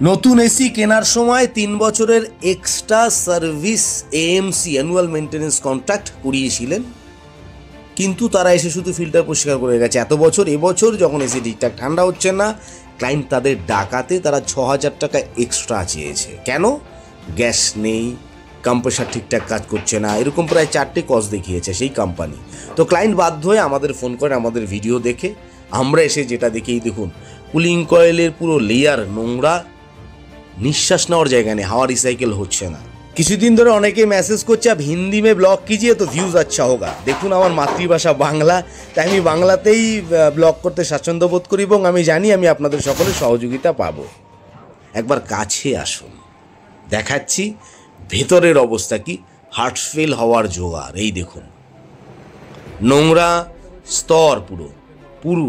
নতুন এসি কেনার সময় 3 বছরের extra service AMC annual maintenance contract করিয়েছিলেন, কিন্তু তারা এসে শুধু ফিল্টার পরিষ্কার করে গেছে। এত বছর এবছর যখন এসি ঠিকঠাক ঠান্ডা হচ্ছে না, ক্লায়েন্ট তাদের ডাকাতে তারা 6,000 টাকা এক্সট্রা চেয়েছে। কেন? গ্যাস নেই, কম্প্রেসার ঠিকঠাক কাজ করছে না, এরকম প্রায় 4টে কজ দেখিয়েছে সেই কোম্পানি। তো ক্লায়েন্ট বাধ্য হয়ে আমাদের ফোন করে, আমাদের ভিডিও দেখে আমরা এসে যেটা দেখেই দেখুন কুলিং কয়েলের পুরো লেয়ার নোংরা, নিঃশ্বাস নেওয়ার জায়গা নেই, হাওয়া রিসাইকেল হচ্ছে না। কিছুদিন ধরে অনেকে মেসেজ করছে আপ হিন্দি মে ব্লগ কিজিয়ে তো ভিউজ আচ্ছা হোগা। দেখুন আমার মাতৃভাষা বাংলা, তাই আমি বাংলাতেই ব্লগ করতে স্বাচ্ছন্দ্য বোধ করি এবং আমি জানি আমি আপনাদের সকলের সহযোগিতা পাবো। একবার কাছে আসুন, দেখাচ্ছি ভেতরের অবস্থা কি। হার্ট ফেল হওয়ার জোগাড়। এই দেখুন নোংরা স্তর, পুরো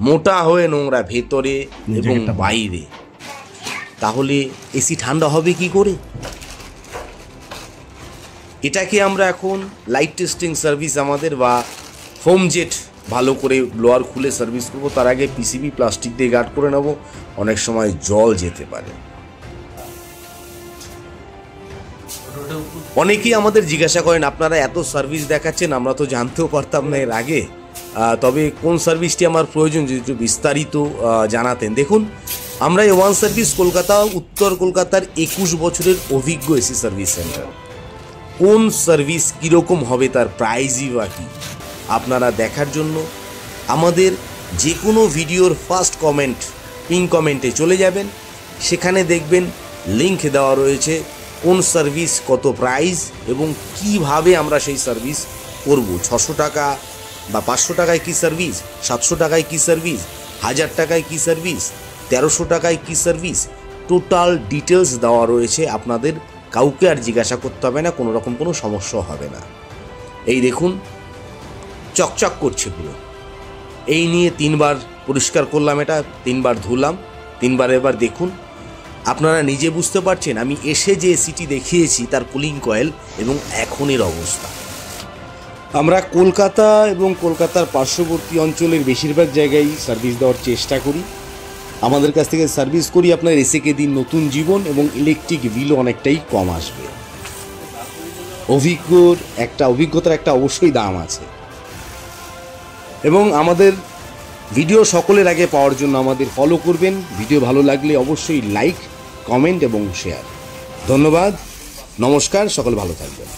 মোটা হয়ে নোংরা ভেতরে এবং বাইরে। তাহলে এসি ঠান্ডা হবে কি করে? এটাকে আমরা এখন লাইট টেস্টিং সার্ভিস আমাদের বা ফোম জেট ভালো করে ব্লোয়ার খুলে সার্ভিস করবো। তার আগে পিসিবি প্লাস্টিক দিয়ে গার্ড করে নেব, অনেক সময় জল যেতে পারে। অনেকেই আমাদের জিজ্ঞাসা করেন আপনারা এত সার্ভিস দেখাচ্ছেন, আমরা তো জানতেও পারতাম না এর আগে, তবে কোন সার্ভিসটি আমার প্রয়োজন যদি একটু বিস্তারিত জানাতেন। দেখুন আমরা এই ওয়ান সার্ভিস কলকাতা, উত্তর কলকাতার 21 বছরের অভিজ্ঞ এসি সার্ভিস সেন্টার। কোন সার্ভিস কীরকম হবে, তার প্রাইজই বা কী, আপনারা দেখার জন্য আমাদের যে কোনো ভিডিওর ফার্স্ট কমেন্ট, পিন কমেন্টে চলে যাবেন, সেখানে দেখবেন লিঙ্ক দেওয়া রয়েছে কোন সার্ভিস কত প্রাইস এবং কিভাবে আমরা সেই সার্ভিস করব। 600 টাকা বা 500 টাকায় কী সার্ভিস, 700 টাকায় কী সার্ভিস, 1000 টাকায় কী সার্ভিস, 1300 টাকায় কী সার্ভিস, টোটাল ডিটেলস দেওয়া রয়েছে। আপনাদের কাউকে আর জিজ্ঞাসা করতে হবে না, কোনো রকম কোনো সমস্যা হবে না। এই দেখুন চকচক করছে পুরো। এই নিয়ে 3বার পরিষ্কার করলাম, এটা 3বার ধুলাম, 3বার। এবার দেখুন আপনারা নিজে বুঝতে পারছেন আমি এসে যে এসিটি দেখিয়েছি তার কুলিং কয়েল এবং এখনের অবস্থা। আমরা কলকাতা এবং কলকাতার পার্শ্ববর্তী অঞ্চলের বেশিরভাগ জায়গায় সার্ভিস দেওয়ার চেষ্টা করি। আমাদের কাছ থেকে সার্ভিস করি, আপনার এসিকে দিন নতুন জীবন এবং ইলেকট্রিক বিলও অনেকটাই কম আসবে। অভিজ্ঞতার একটা অবশ্যই দাম আছে এবং আমাদের ভিডিও সকলের আগে পাওয়ার জন্য আমাদের ফলো করবেন। ভিডিও ভালো লাগলে অবশ্যই লাইক, কমেন্ট এবং শেয়ার। ধন্যবাদ, নমস্কার, সকল ভালো থাকবেন।